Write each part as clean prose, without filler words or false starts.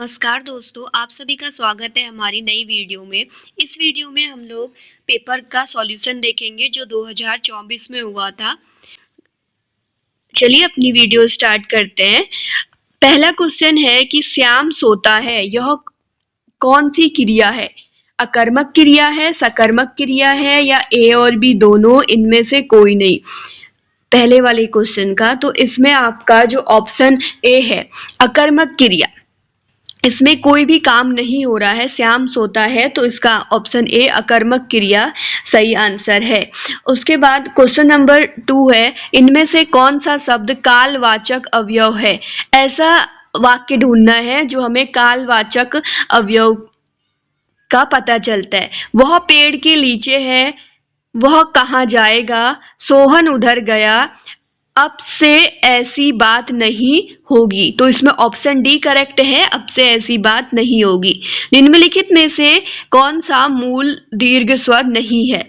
नमस्कार दोस्तों, आप सभी का स्वागत है हमारी नई वीडियो में। इस वीडियो में हम लोग पेपर का सॉल्यूशन देखेंगे जो 2024 में हुआ था। चलिए अपनी वीडियो स्टार्ट करते हैं। पहला क्वेश्चन है कि श्याम सोता है, यह कौन सी क्रिया है? अकर्मक क्रिया है, सकर्मक क्रिया है या ए और बी दोनों, इनमें से कोई नहीं। पहले वाले क्वेश्चन का तो इसमें आपका जो ऑप्शन ए है अकर्मक क्रिया, इसमें कोई भी काम नहीं हो रहा है, श्याम सोता है, तो इसका ऑप्शन ए अकर्मक क्रिया सही आंसर है। उसके बाद क्वेश्चन नंबर 2 है, इनमें से कौन सा शब्द कालवाचक अवयव है? ऐसा वाक्य ढूंढना है जो हमें कालवाचक अवयव का पता चलता है। वह पेड़ के नीचे है, वह कहाँ जाएगा, सोहन उधर गया, अब से ऐसी बात नहीं होगी। तो इसमें ऑप्शन डी करेक्ट है, अब से ऐसी बात नहीं होगी। निम्नलिखित में से कौन सा मूल दीर्घ स्वर नहीं है?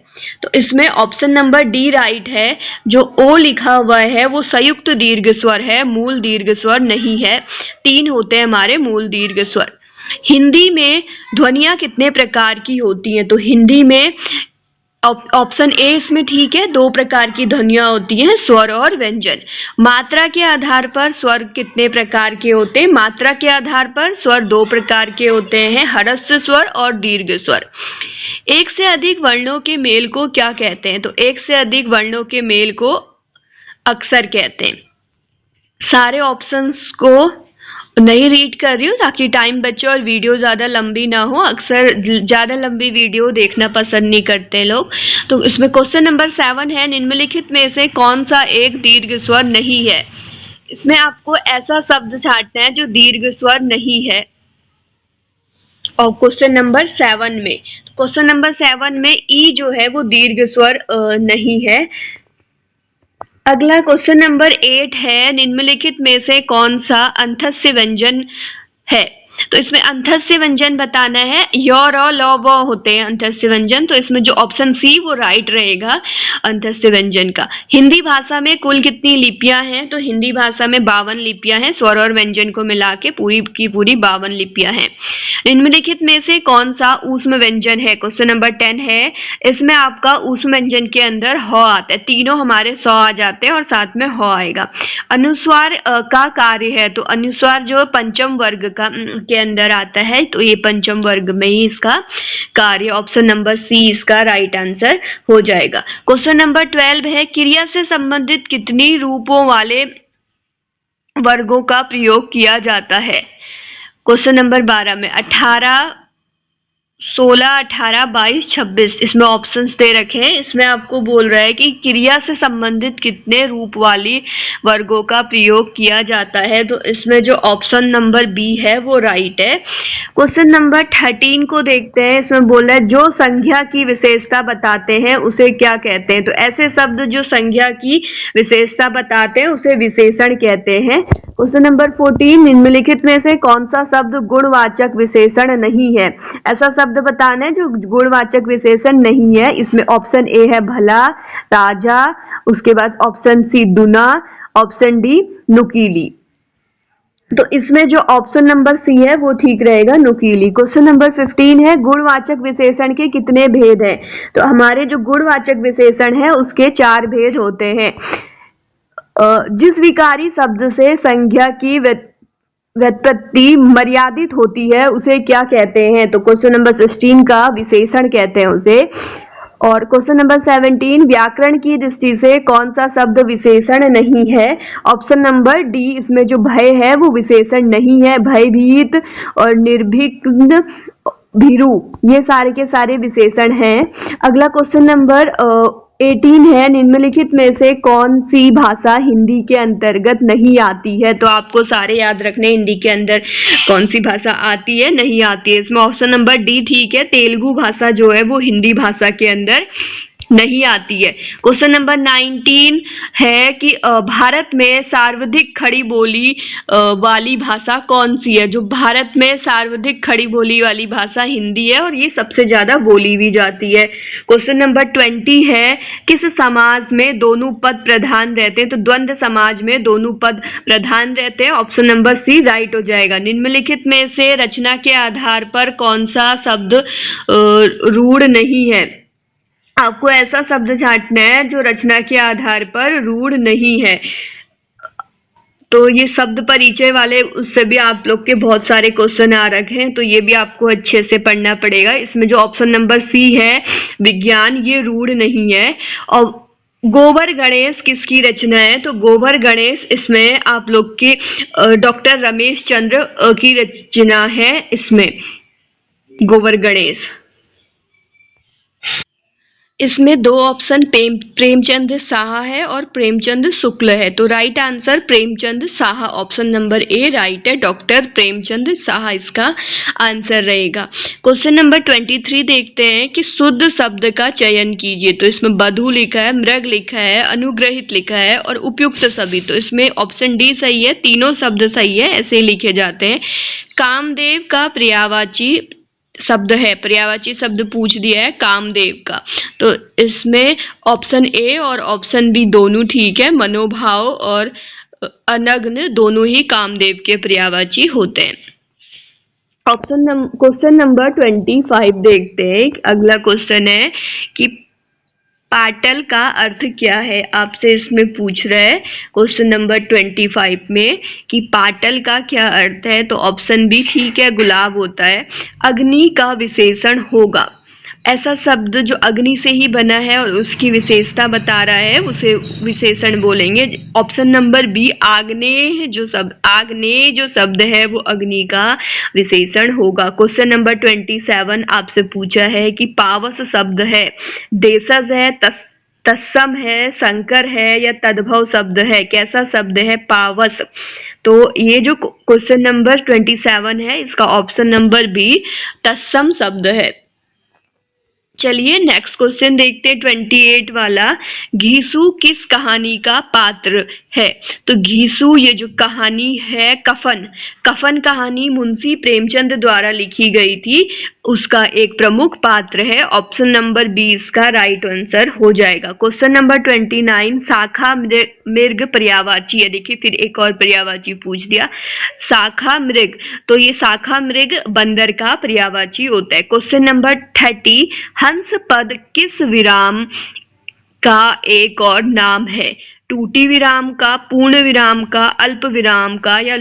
तो इसमें ऑप्शन नंबर डी राइट है। जो ओ लिखा हुआ है वो संयुक्त दीर्घ स्वर है, मूल दीर्घ स्वर नहीं है। 3 होते हैं हमारे मूल दीर्घ स्वर। हिंदी में ध्वनियां कितने प्रकार की होती हैं? तो हिंदी में ऑप्शन ए इसमें ठीक है, 2 प्रकार की ध्वनियां होती हैं, स्वर और व्यंजन। मात्रा के आधार पर स्वर कितने प्रकार के होते हैं? मात्रा के आधार पर स्वर 2 प्रकार के होते हैं, ह्रस्व स्वर और दीर्घ स्वर। एक से अधिक वर्णों के मेल को क्या कहते हैं? तो एक से अधिक वर्णों के मेल को अक्षर कहते हैं। सारे ऑप्शंस को नहीं रीड कर रही हूँ ताकि टाइम बचे और वीडियो ज़्यादा लंबी ना हो। अक्सर ज़्यादा लंबी वीडियो देखना पसंद नहीं करते लोग। तो इसमें क्वेश्चन नंबर 7 है, निम्नलिखित में से कौन सा एक दीर्घ स्वर नहीं है? इसमें आपको ऐसा शब्द छांटना है जो दीर्घ स्वर नहीं है। और क्वेश्चन नंबर 7 में, क्वेश्चन नंबर 7 में ई जो है वो दीर्घ स्वर नहीं है। अगला क्वेश्चन नंबर 8 है, निम्नलिखित में से कौन सा अंतस्य व्यंजन है? तो इसमें अंतस्य व्यंजन बताना है। य र ल व होते हैं अंतस्य व्यंजन, तो इसमें जो ऑप्शन सी वो राइट रहेगा अंतस्य व्यंजन का। हिंदी भाषा में कुल कितनी लिपियां हैं? तो हिंदी भाषा में 52 लिपियां हैं, स्वर और व्यंजन को मिला के पूरी की पूरी 52 लिपियां हैं। निम्नलिखित में से कौन सा ऊष्म व्यंजन है? क्वेश्चन नंबर 10 है, इसमें आपका ऊष्म व्यंजन के अंदर ह आता है, तीनों हमारे स आ जाते हैं और साथ में ह आएगा। अनुस्वार का कार्य है, तो अनुस्वार जो पंचम वर्ग का के अंदर आता है, तो ये पंचम वर्ग में ही इसका कार्य, ऑप्शन नंबर सी इसका राइट आंसर हो जाएगा। क्वेश्चन नंबर 12 है, क्रिया से संबंधित कितनी रूपों वाले वर्गों का प्रयोग किया जाता है? क्वेश्चन नंबर 12 में 18, 16, 18, 22, 26 इसमें ऑप्शंस दे रखे हैं। इसमें आपको बोल रहा है कि क्रिया से संबंधित कितने रूप वाली वर्गों का प्रयोग किया जाता है, तो इसमें जो ऑप्शन नंबर बी है वो राइट है। क्वेश्चन नंबर 13 को देखते हैं। इसमें बोला है जो संज्ञा की विशेषता बताते हैं उसे क्या कहते हैं? तो ऐसे शब्द जो संज्ञा की विशेषता बताते हैं उसे विशेषण कहते हैं। क्वेश्चन नंबर 14, निम्नलिखित में से कौन सा शब्द गुणवाचक विशेषण नहीं है? ऐसा शब्द बताना है जो गुणवाचक विशेषण नहीं है। इसमें ऑप्शन ए है भला, ताजा, उसके बाद ऑप्शन सी दुना, ऑप्शन डी नुकीली। तो इसमें जो ऑप्शन नंबर सी है वो ठीक रहेगा, नुकीली। क्वेश्चन नंबर 15 है, गुणवाचक विशेषण के कितने भेद हैं? तो हमारे जो गुणवाचक विशेषण है उसके 4 भेद होते हैं। जिस विकारी शब्द से संज्ञा की व्युत्पत्ति मर्यादित होती है उसे क्या कहते हैं? तो क्वेश्चन नंबर 16 का विशेषण कहते हैं उसे। और क्वेश्चन नंबर 17, व्याकरण की दृष्टि से कौन सा शब्द विशेषण नहीं है? ऑप्शन नंबर डी, इसमें जो भय है वो विशेषण नहीं है। भयभीत और निर्भीक, भीरू, ये सारे के सारे विशेषण हैं। अगला क्वेश्चन नंबर 18 है, निम्नलिखित में से कौन सी भाषा हिंदी के अंतर्गत नहीं आती है? तो आपको सारे याद रखने, हिंदी के अंदर कौन सी भाषा आती है, नहीं आती है। इसमें ऑप्शन नंबर डी ठीक है, तेलुगु भाषा जो है वो हिंदी भाषा के अंदर नहीं आती है। क्वेश्चन नंबर 19 है कि भारत में सर्वाधिक खड़ी बोली वाली भाषा कौन सी है? जो भारत में सर्वाधिक खड़ी बोली वाली भाषा हिंदी है और ये सबसे ज्यादा बोली भी जाती है। क्वेश्चन नंबर 20 है किस समाज में दोनों पद प्रधान रहते हैं? तो द्वंद्व समाज में दोनों पद प्रधान रहते हैं। ऑप्शन नंबर सी राइट हो जाएगा। निम्नलिखित में से रचना के आधार पर कौन सा शब्द रूढ़ नहीं है? आपको ऐसा शब्द छांटना है जो रचना के आधार पर रूढ़ नहीं है। तो ये शब्द परिचय वाले उससे भी आप लोग के बहुत सारे क्वेश्चन आ रखे हैं, तो ये भी आपको अच्छे से पढ़ना पड़ेगा। इसमें जो ऑप्शन नंबर सी है विज्ञान, ये रूढ़ नहीं है। और गोबर गणेश किसकी रचना है? तो गोबर गणेश इसमें आप लोग के डॉक्टर रमेश चंद्र की रचना है। इसमें गोबर गणेश, इसमें दो ऑप्शन प्रेमचंद साहा है और प्रेमचंद शुक्ल है। तो right answer Premchand Saha, option number A right है। डॉक्टर प्रेमचंद साहा इसका आंसर रहेगा। क्वेश्चन नंबर 23 देखते हैं कि शुद्ध शब्द का चयन कीजिए। तो इसमें बधू लिखा है, मृग लिखा है, अनुग्रहित लिखा है और उपयुक्त सभी। तो इसमें ऑप्शन डी सही है, तीनों शब्द सही है, ऐसे लिखे जाते हैं। कामदेव का पर्यायवाची शब्द है, पर्यायवाची शब्द पूछ दिया है कामदेव का। तो इसमें ऑप्शन ए और ऑप्शन बी दोनों ठीक है। मनोभाव और अनग्न दोनों ही कामदेव के पर्यायवाची होते हैं। क्वेश्चन नंबर 25 देखते हैं। अगला क्वेश्चन है कि पाटल का अर्थ क्या है? आपसे इसमें पूछ रहा है क्वेश्चन नंबर 25 में कि पाटल का क्या अर्थ है? तो ऑप्शन बी ठीक है, गुलाब होता है। अग्नि का विशेषण होगा, ऐसा शब्द जो अग्नि से ही बना है और उसकी विशेषता बता रहा है उसे विशेषण बोलेंगे। ऑप्शन नंबर बी आग्नेय जो शब्द है वो अग्नि का विशेषण होगा। क्वेश्चन नंबर 27 आपसे पूछा है कि पावस शब्द है, देशज है, तत्सम है, संकर है या तद्भव शब्द है? कैसा शब्द है पावस? तो ये जो क्वेश्चन नंबर 27 है इसका ऑप्शन नंबर बी तत्सम शब्द है। चलिए नेक्स्ट क्वेश्चन देखते हैं 28 वाला। घीसू किस कहानी का पात्र है? तो घीसू ये जो कहानी है कफन कहानी मुंशी प्रेमचंद द्वारा लिखी गई थी, उसका एक प्रमुख पात्र है। ऑप्शन नंबर बी इसका राइट आंसर हो जाएगा। क्वेश्चन नंबर 29 शाखा मृग पर्यायवाची है। देखिए फिर एक और पर्यायवाची पूछ दिया, शाखा मृग। तो ये शाखा मृग बंदर का पर्यायवाची होता है। क्वेश्चन नंबर 30 हंस पद किस विराम का एक और नाम है? टूटी विराम का, पूर्ण विराम का, अल्प विराम का या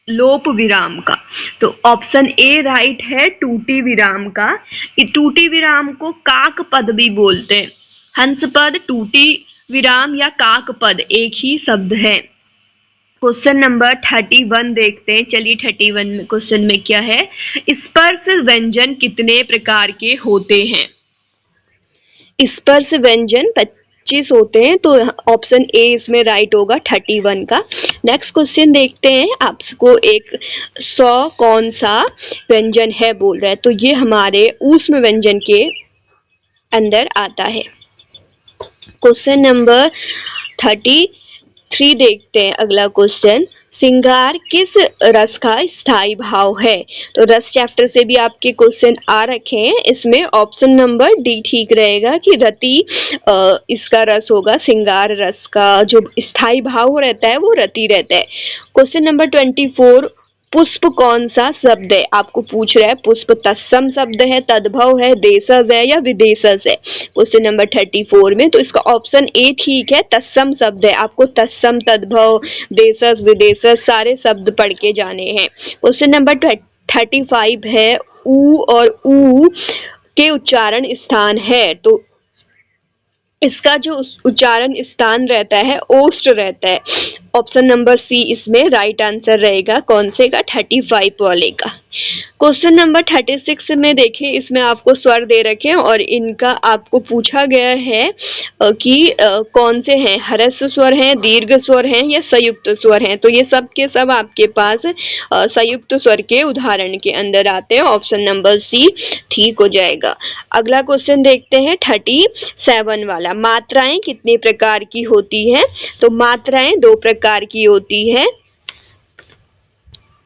लोप विराम का? तो ऑप्शन ए राइट है, टूटी विराम का। टूटी विराम को काक पद भी बोलते हैं। हंस पद, टूटी विराम या काक पद एक ही शब्द है। क्वेश्चन नंबर 31 देखते हैं। चलिए 31 में क्वेश्चन में क्या है? स्पर्श व्यंजन कितने प्रकार के होते हैं? स्पर्श व्यंजन 25 होते हैं। तो ऑप्शन ए इसमें राइट होगा 31 का। नेक्स्ट क्वेश्चन देखते हैं। आपको एक 100 कौन सा व्यंजन है बोल रहा है, तो ये हमारे ऊष्म व्यंजन के अंदर आता है। क्वेश्चन नंबर 33 देखते हैं। अगला क्वेश्चन, श्रृंगार किस रस का स्थायी भाव है? तो रस चैप्टर से भी आपके क्वेश्चन आ रखे हैं। इसमें ऑप्शन नंबर डी ठीक रहेगा कि रति इसका रस होगा। श्रृंगार रस का जो स्थायी भाव रहता है वो रति रहता है। क्वेश्चन नंबर 24 पुष्प कौन सा शब्द है? आपको पूछ रहा है पुष्प तत्सम शब्द है, तद्भव है, देशज है या विदेशज है? क्वेश्चन नंबर 34 में तो इसका ऑप्शन ए ठीक है, तत्सम शब्द है। आपको तत्सम, तद्भव, देशज, विदेशज सारे शब्द पढ़ के जाने हैं। क्वेश्चन नंबर 35 है ऊ और ऊ के उच्चारण स्थान है। तो इसका जो उच्चारण स्थान रहता है ओष्ठ रहता है। ऑप्शन नंबर सी इसमें राइट आंसर रहेगा। कौन से का? 35 वाले का। क्वेश्चन नंबर 36 में देखें, इसमें आपको स्वर दे रखे हैं और इनका आपको पूछा गया है कि कौन से हैं, ह्रस्व स्वर हैं, दीर्घ स्वर हैं या संयुक्त स्वर हैं। तो ये सब के सब आपके पास संयुक्त स्वर के उदाहरण के अंदर आते हैं। ऑप्शन नंबर सी ठीक हो जाएगा। अगला क्वेश्चन देखते हैं 37 वाला, मात्राएं कितने प्रकार की होती हैं? तो मात्राएं 2 प्रकार की होती है।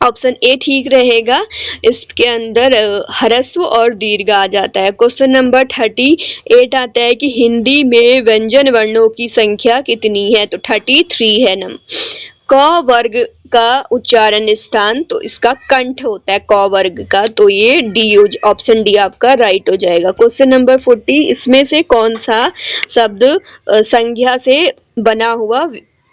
ऑप्शन ए ठीक रहेगा, इसके अंदर ह्रस्व और दीर्घ आ जाता है। क्वेश्चन नंबर 38 आता है कि हिंदी में व्यंजन वर्णों की संख्या कितनी है? तो 33 है। क वर्ग का उच्चारण स्थान, तो इसका कंठ होता है क वर्ग का, तो ये डी ऑप्शन डी आपका राइट हो जाएगा। क्वेश्चन नंबर 40, इसमें से कौन सा शब्द संज्ञा से बना हुआ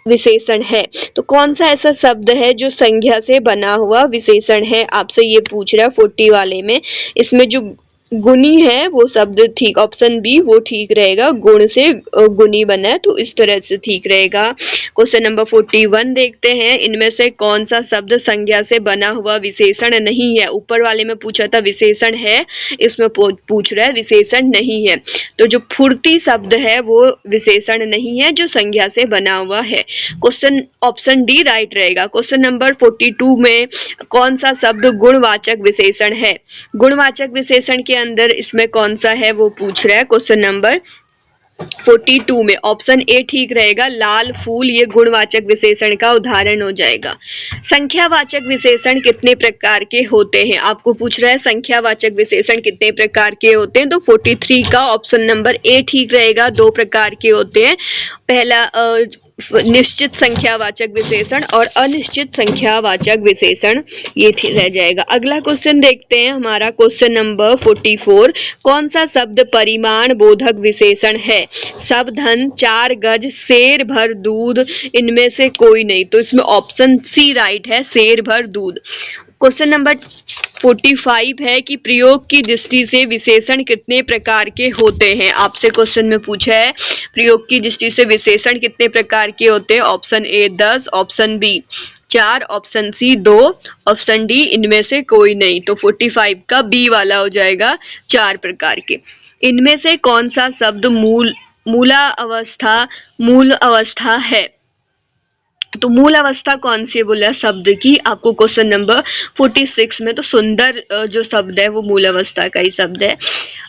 विशेषण है? तो कौन सा ऐसा शब्द है जो संज्ञा से बना हुआ विशेषण है, आपसे ये पूछ रहा है 40 वाले में। इसमें जो गुणी है वो शब्द ठीक, ऑप्शन बी वो ठीक रहेगा, गुण से गुणी बना है, तो इस तरह से ठीक रहेगा। क्वेश्चन नंबर 41 देखते हैं, इनमें से कौन सा शब्द संज्ञा से बना हुआ विशेषण नहीं है? ऊपर वाले में पूछा था विशेषण है, इसमें पूछ रहा है विशेषण नहीं है। तो जो फुर्ती शब्द है वो विशेषण नहीं है जो संज्ञा से बना हुआ है। क्वेश्चन ऑप्शन डी राइट रहेगा। क्वेश्चन नंबर 42 में कौन सा शब्द गुणवाचक विशेषण है? गुणवाचक विशेषण के अंदर इसमें कौन सा है वो पूछ रहा है। क्वेश्चन नंबर 42 में ऑप्शन ए ठीक रहेगा, लाल फूल, ये गुणवाचक विशेषण का उदाहरण हो जाएगा। संख्यावाचक विशेषण कितने प्रकार के होते हैं? आपको पूछ रहा है संख्यावाचक विशेषण कितने प्रकार के होते हैं, तो 43 का ऑप्शन नंबर ए ठीक रहेगा, 2 प्रकार के होते हैं। पहला निश्चित संख्यावाचक विशेषण और अनिश्चित संख्यावाचक विशेषण, ये रह जाएगा। अगला क्वेश्चन देखते हैं हमारा क्वेश्चन नंबर 44, कौन सा शब्द परिमाण बोधक विशेषण है? सब धन, 4 गज, शेर भर दूध, इनमें से कोई नहीं, तो इसमें ऑप्शन सी राइट है, शेर भर दूध। क्वेश्चन नंबर 45 है कि प्रयोग की दृष्टि से विशेषण कितने प्रकार के होते हैं? आपसे क्वेश्चन में पूछा है प्रयोग की दृष्टि से विशेषण कितने प्रकार के होते हैं। Option A 10, option B 4, option C 2, option D इनमें से कोई नहीं, तो 45 का बी वाला हो जाएगा, 4 प्रकार के। इनमें से कौन सा शब्द मूल अवस्था है? तो मूल अवस्था कौन सी बोला शब्द की? आपको क्वेश्चन नंबर 46 में, तो सुंदर जो शब्द है वो मूल अवस्था का ही शब्द है।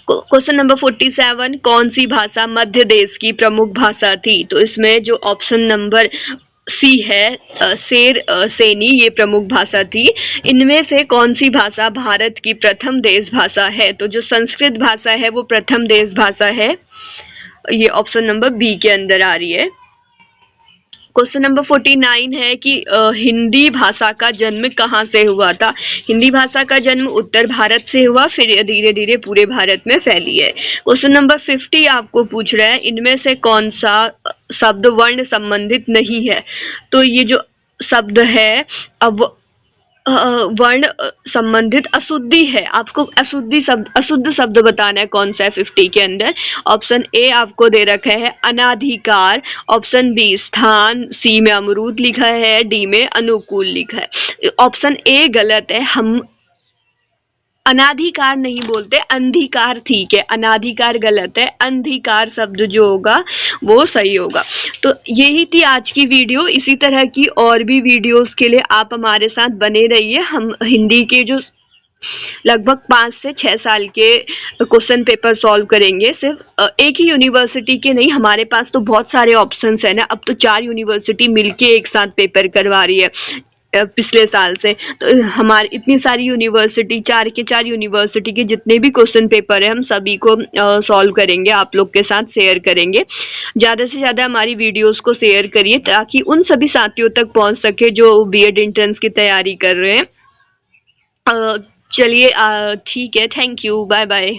क्वेश्चन नंबर 47, कौन सी भाषा मध्य देश की प्रमुख भाषा थी? तो इसमें जो ऑप्शन नंबर सी है, शेर सेनी, ये प्रमुख भाषा थी। इनमें से कौन सी भाषा भारत की प्रथम देश भाषा है? तो जो संस्कृत भाषा है वो प्रथम देश भाषा है, ये ऑप्शन नंबर बी के अंदर आ रही है। क्वेश्चन नंबर 49 है कि हिंदी भाषा का जन्म कहाँ से हुआ था? हिंदी भाषा का जन्म उत्तर भारत से हुआ, फिर धीरे धीरे पूरे भारत में फैली है। क्वेश्चन नंबर 50 आपको पूछ रहा है, इनमें से कौन सा शब्द वर्ण संबंधित नहीं है? तो ये जो शब्द है अब वर्ण संबंधित अशुद्धि है, आपको अशुद्ध शब्द बताना है कौन सा है 50 के अंदर। ऑप्शन ए आपको दे रखा है अनाधिकार, ऑप्शन बी स्थान, सी में अमरूद लिखा है, डी में अनुकूल लिखा है। ऑप्शन ए गलत है, हम अनाधिकार नहीं बोलते, अंधिकार ठीक है, अनाधिकार गलत है, अंधिकार शब्द जो होगा वो सही होगा। तो यही थी आज की वीडियो। इसी तरह की और भी वीडियोस के लिए आप हमारे साथ बने रहिए। हम हिंदी के जो लगभग 5 से 6 साल के क्वेश्चन पेपर सॉल्व करेंगे, सिर्फ एक ही यूनिवर्सिटी के नहीं, हमारे पास तो बहुत सारे ऑप्शंस है ना। अब तो 4 यूनिवर्सिटी मिलके एक साथ पेपर करवा रही है पिछले साल से। तो हमारी इतनी सारी यूनिवर्सिटी, 4 के 4 यूनिवर्सिटी के जितने भी क्वेश्चन पेपर है हम सभी को सॉल्व करेंगे, आप लोग के साथ शेयर करेंगे। ज़्यादा से ज़्यादा हमारी वीडियोस को शेयर करिए ताकि उन सभी साथियों तक पहुंच सके जो बीएड एंट्रेंस की तैयारी कर रहे हैं। चलिए ठीक है, थैंक यू, बाय बाय।